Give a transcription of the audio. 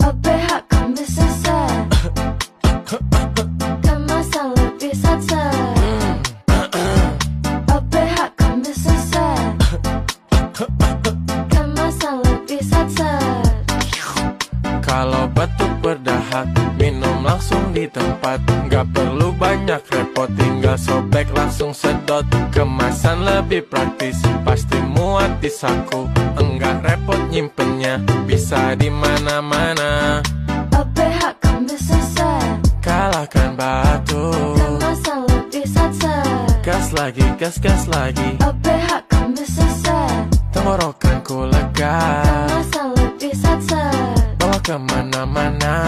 OPH kan bisa set, kemasan lebih set-set. OPH kan bisa set, kemasan lebih set-set. Kalau batuk berdahak, minum langsung di tempat. Gak perlu banyak repot, tinggal sobek langsung sedot. Kemasan lebih praktis, pasti muat di saku. Enggak repot nyimpennya, bisa di mana-mana. OPH kan bisa set, Kalahkan batuk. kemasan lebih set-set. Gas lagi, OPH kan bisa set, tenggorokanku lega. kemasan lebih set-set. Bawa kemana-mana.